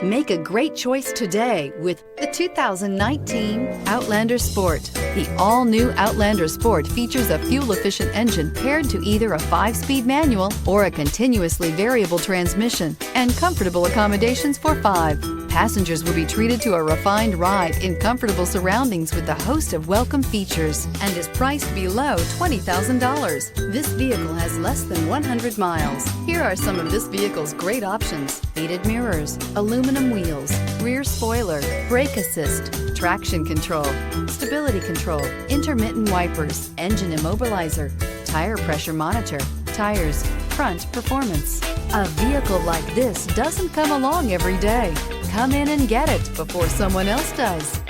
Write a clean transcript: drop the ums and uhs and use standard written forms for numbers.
Make a great choice today with the 2019 Outlander Sport. The all-new Outlander Sport features a fuel-efficient engine paired to either a 5-speed manual or a continuously variable transmission, and comfortable accommodations for 5. Passengers will be treated to a refined ride in comfortable surroundings with a host of welcome features, and is priced below $20,000. This vehicle has less than 100 miles. Here are some of this vehicle's great options: heated mirrors, aluminum wheels, rear spoiler, brake assist, traction control, stability control, intermittent wipers, engine immobilizer, tire pressure monitor, tires, front performance. A vehicle like this doesn't come along every day. Come in and get it before someone else does.